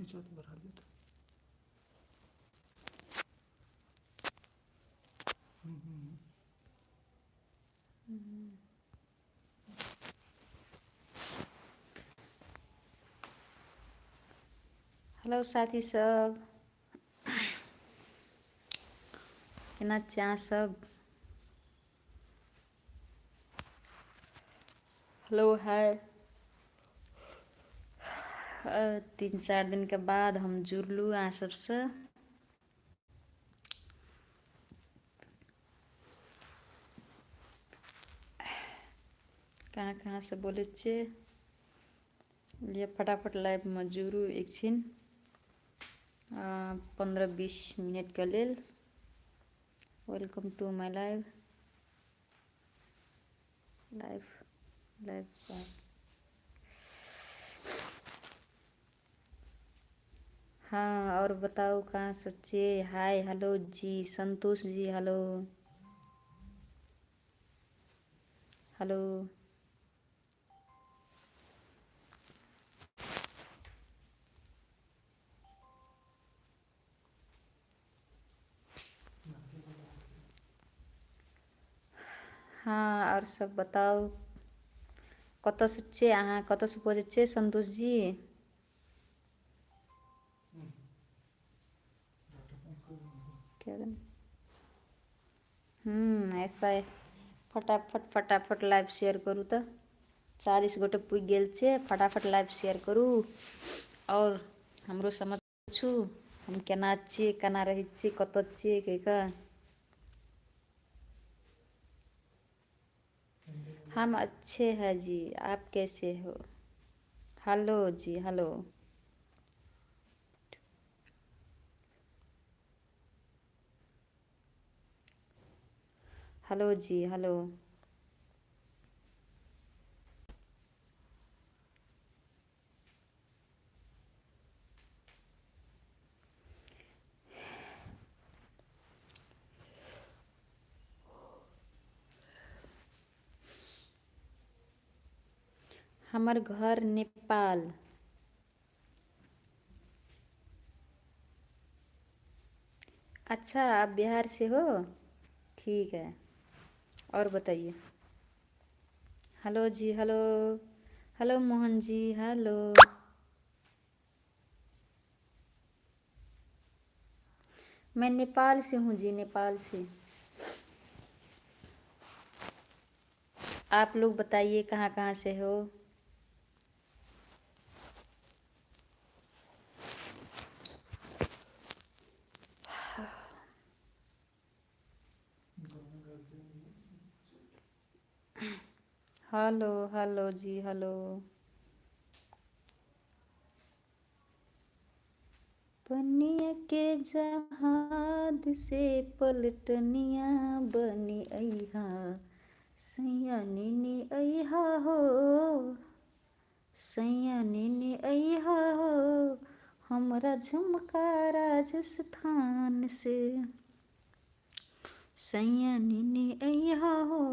चौथी बार हाल लेता। हेलो साथी सब, केना छियै सब। Hello hi. 3-4 दिन के बाद हम जुड़लू अहाँ सबसे। कहाँ कहाँ से बोले छियै, लिए फटाफट लाइव में जुड़ू एक छिन 15-20 मिनट के लेल। Welcome to my live. हाँ और बताओ कहाँ से छियै। Hi hello ji, Santosh ji hello hello. हाँ और सब बताओ, कतऽ से छियै अहाँ, कतऽ से बजै छियै संतोष जी। ऐसा है। फटाफट लाइव शेयर करू तो 40 गोटे पुगि गेल छै। फटाफट लाइव शेयर करू और हमरो समझ पूछू हम केना छियै, केना रहै छियै, कतऽ छियै कहिकऽ। हम अच्छे हैं जी, आप कैसे हो। हेलो जी हेलो। हेलो जी हेलो। हमर घर नेपाल। अच्छा आप बिहार से हो, ठीक है। और बताइए। हेलो जी hello. Hello Mohan ji hello. मैं नेपाल से हूँ जी, नेपाल से। आप लोग बताइए कहाँ कहाँ से हो। हेलो हेलो जी हेलो। पनिया के जहाज से पलटनिया बनी अइहा, सैया नेने अइहा हो, सैया नेने अइहा हो, हमरा झुमका राजस्थान से, सैया नेने अइहा हो,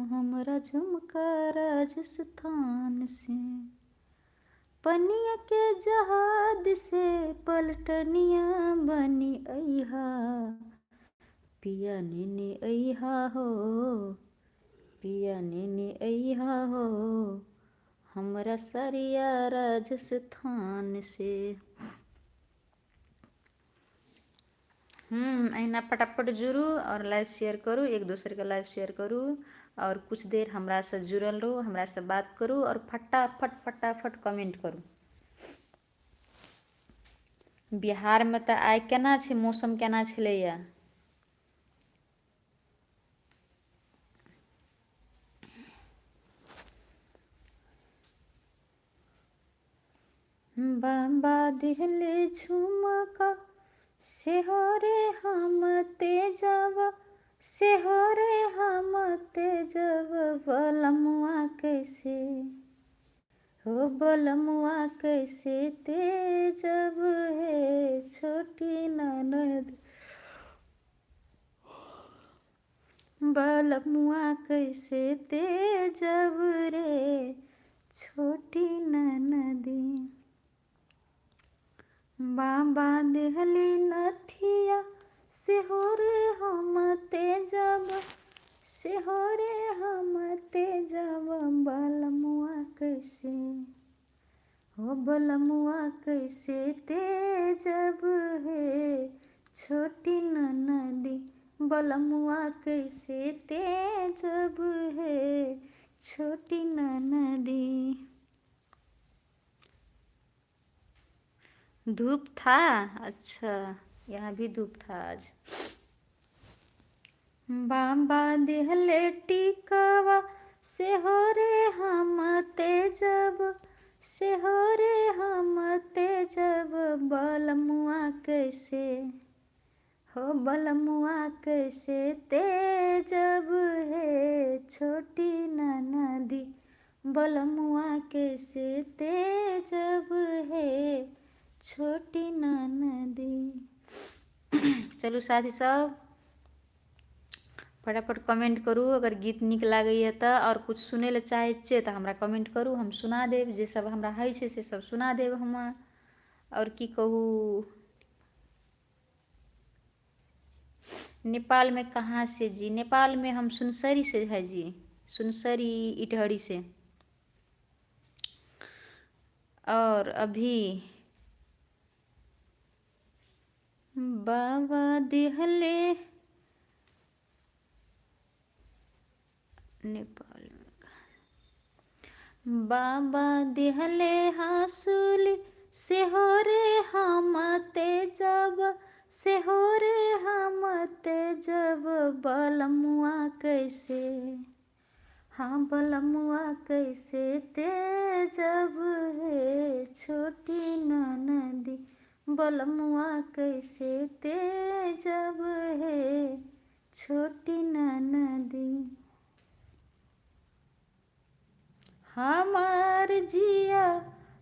हमरा झुमका राजस्थान से। पनिया के जहाज से पलटनिया बनी अइहा, पिया नेने अइहा हो, पिया नेने अइहा हो, हमरा सरिया राजस्थान से। अहिना फटाफट जुड़ू और लाइव शेयर करू, एक दूसरे के लाइव शेयर करू और कुछ देर हमरा से जुड़ल रहू, हमरा से बात करू और फटाफट कमेंट करू। बिहार में तो आइ केना छै मौसम, केना छलैया। बाबा दिहले झुमका सेहो रे हम तेजब, सेहो रे हम तेजब, बलमुआ कैसे हो, बलमुआ कैसे तेजब है छोटी ननद, बलमुआ कैसे तेजब रे छोटी ननदी। बाबा देहली नथिया से हो रे हम तेजब से हो रे हम तेजब बलमुआ कैसे हो बलमुआ कैसे तेजब है छोटी ननदी बलमुआ कैसे तेजब है छोटी ननदी। धूप था, अच्छा यहाँ भी धूप था आज। बाबा देहले टिकवा से हो रे हम तेजब से हो रे हम तेजब बलमुआ कैसे हो बलमुआ कैसे तेजब है छोटी ननदी बलमुआ कैसे तेजब है छोटी ननदी। चलू साथी सब फटाफट कमेंट करू अगर गीत नीक लागैए तऽ, और कुछ सुनै लए चाहै छियै तऽ हमरा कमेंट करू, हम सुना देब। जे सब हमरा होइ छै से सब सुना देब हम। और की कहू, नेपाल में कहाँ से जी? नेपाल में हम सुनसरी से है जी, सुनसरी इटहरी से। और अभी बाबा देहले नेपाल में बाबा देहले हासुली से हो रे हम तेजब से हो रे हम तेजब बलमुआ कैसे हाँ बलमुआ कैसे तेजब है छोटी ननदी बलमुआ कैसे तेजब है छोटी ननदी। हमार जिया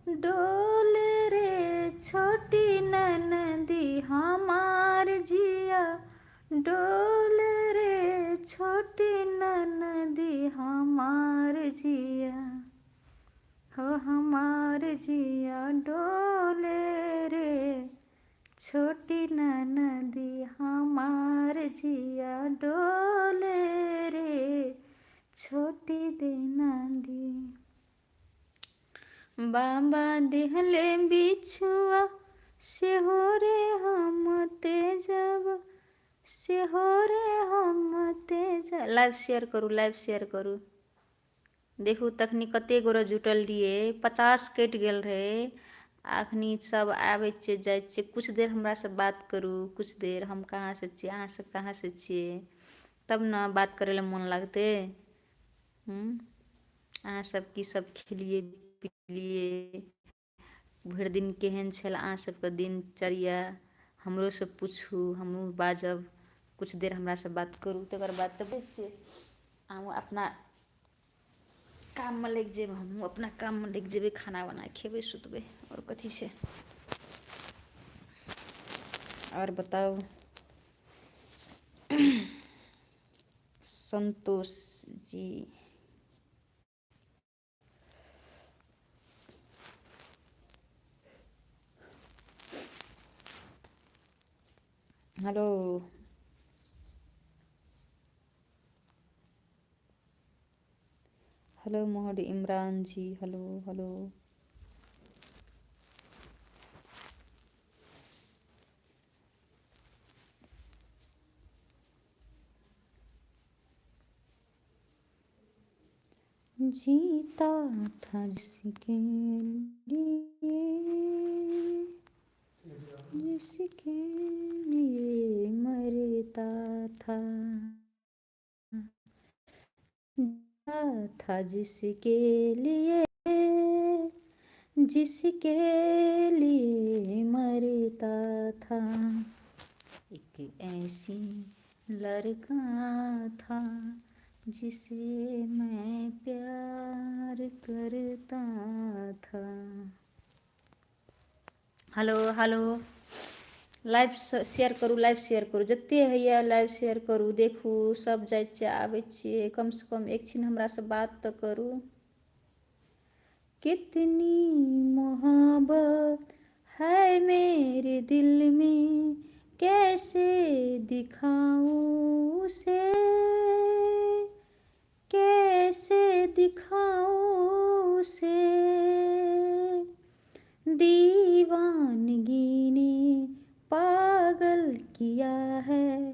डोल रे छोटी ननदी हमार जिया डोल रे छोटी ननदी हमार जिया हो हमार जिया डोल रे छोटी ननदी हमार जिया डोल रे छोटी दे नंदी। बाबा देहले बिछुआ से हो रे हम तेजब से हो रे हम तेजब। लाइव शेयर करू, लाइव शेयर करू। देखू तखनी कते गोरा जुटल रहिए, 50 कटि गेल रहे। अखनी सब आबै छै जाइ छै। कुछ देर हमरा से बात करू, कुछ देर। हम कहाँ से छियै, अहाँ सब कहाँ से छियै, तब ना बात करे ला मन लगते। अहाँ सब की सब खेलिए पिलिए, भरि दिन केहन छल अहाँ सबके दिनचर्या, हमरो से पूछू, हमहूँ बाजब। कुछ देर हमरा से बात करू, तकर बाद तब अहूँ अपना काम में लग जेब, हमहूँ अपना काम में लग जेबै। खाना बना खेबै सुतबै, और कथी छै। और बताओ संतोष जी। हेलो हेलो मोहम्मद इमरान जी, हेलो हेलो। जीता था जिसके लिए मरता था, था जिसके लिए मरता था। एक ऐसी लड़का था जिसे मैं प्यार करता था। हेलो हेलो, लाइव शेयर करू, लाइव शेयर करू। जते होइए लाइव शेयर करू। देखू सब जाइ छियै आबै छियै, कम से कम एक छिन हमरा से बात तो करू। कितनी मोहब्बत है मेरी दिखाऊं उसे, कैसे दिखाऊं उसे, दीवानगी ने पागल किया है,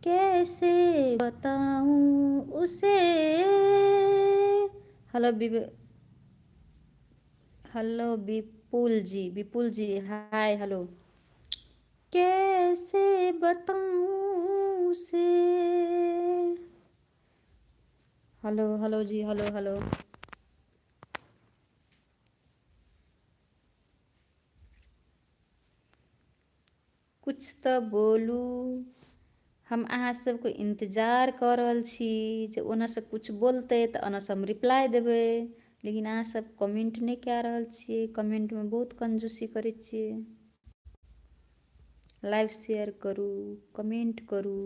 कैसे बताऊं उसे। हेलो हेलो विपुल जी हाय हेलो। कैसे बताऊं उसे। हेलो हेलो जी हेलो हेलो। कुछ तो बोलू। हम अहाँ सबको इंतजार कर रहल छी जे ओनऽसँ कुछ बोलतै तऽ ओनऽसँ हम रिप्लाई देबै, लेकिन अहाँ सब कमेंट नहि कए रहल छियै। कमेंटमे बहुत कंजूसी करै छियै। लाइव शेयर करू, कमेंट करू,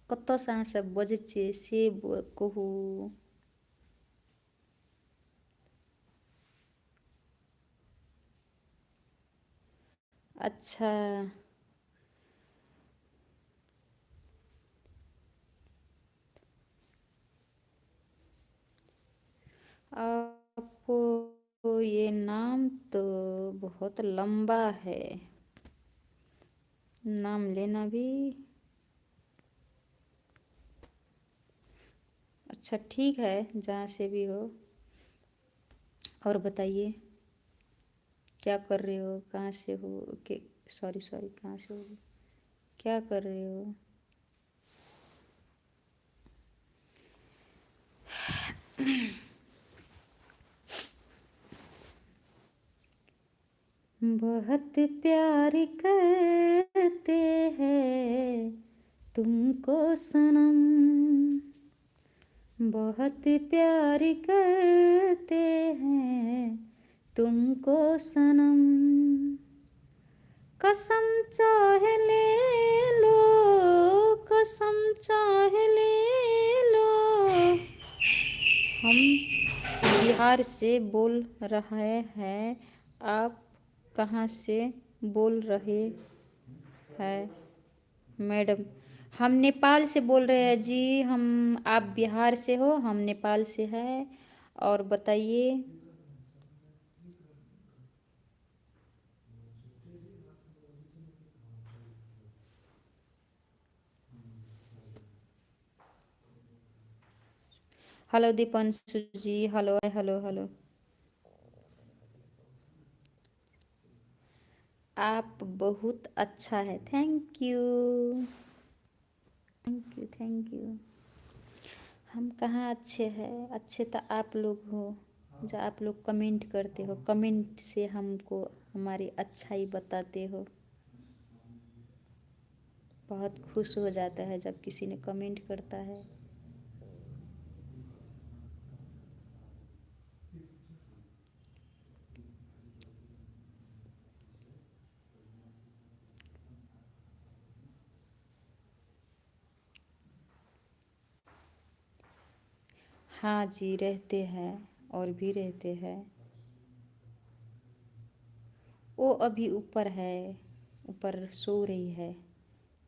कतऽसँ अहाँ सब बजै छियै से कहू। अच्छा आपको ये नाम तो बहुत लंबा है, नाम लेना भी। अच्छा ठीक है, जहाँ से भी हो। और बताइए क्या कर रहे हो, कहाँ से हो के, सॉरी कहाँ से हो, क्या कर रहे हो। बहुत प्यार करते हैं तुमको सनम, बहुत प्यार करते हैं तुमको सनम, कसम चाहे ले लो, कसम चाहे ले लो। हम बिहार से बोल रहे हैं, आप कहाँ से बोल रहे हैं मैडम। हम नेपाल से बोल रहे हैं जी। हम, आप बिहार से हो, हम नेपाल से हैं। और बताइए। हेलो दीपांशु जी हेलो हेलो हेलो। आप बहुत अच्छा है, thank U thank U thank U. हम कहाँ अच्छे हैं, अच्छे तो आप लोग हो, जो आप लोग कमेंट करते हो, कमेंट से हमको हमारी अच्छाई बताते हो। बहुत खुश हो जाता है जब किसी ने कमेंट करता है। हाँ जी रहते हैं, और भी रहते हैं। वो अभी ऊपर है, ऊपर सो रही है,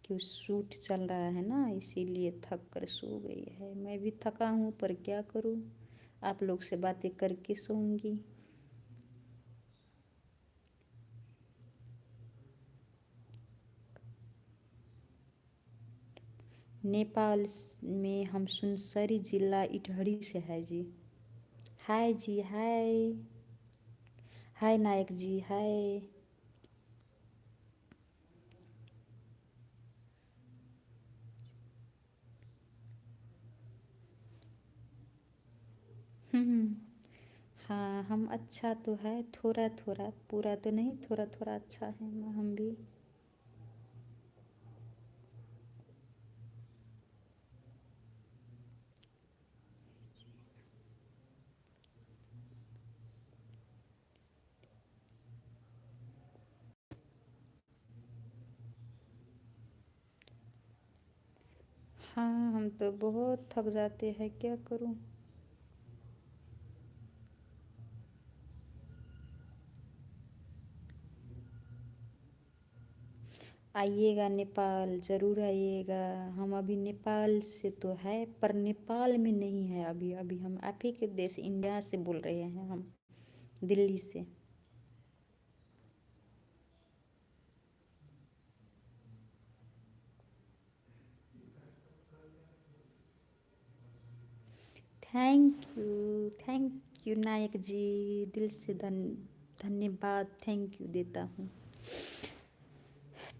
कि शूट चल रहा है ना, इसीलिए थक कर सो गई है। मैं भी थका हूँ पर क्या करूँ, आप लोग से बातें करके सोऊंगी। नेपाल में हम सुनसरी जिला इटहरी से है जी। हाय जी हाय, हाय नायक जी हाय। हाँ हम अच्छा तो है, थोड़ा थोड़ा, पूरा तो नहीं, थोड़ा थोड़ा अच्छा है हम भी। हाँ हम तो बहुत थक जाते हैं, क्या करूँ। आइएगा नेपाल, ज़रूर आइएगा। हम अभी नेपाल से तो है, पर नेपाल में नहीं है अभी। अभी हम आप ही के देश इंडिया से बोल रहे हैं, हम दिल्ली से। थैंक यू नायक जी, दिल से धन्यवाद, थैंक यू देता हूँ।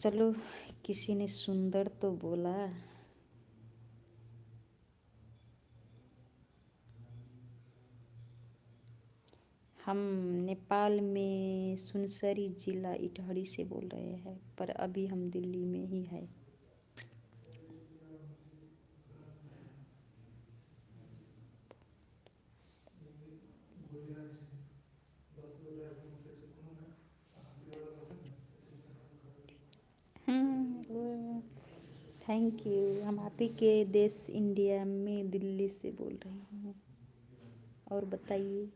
चलो, किसी ने सुंदर तो बोला। हम नेपाल में सुनसरी जिला इटहरी से बोल रहे हैं, पर अभी हम दिल्ली में ही है। Thank U. हम आप ही के देश इंडिया में दिल्ली से बोल रही हूँ। और बताइए।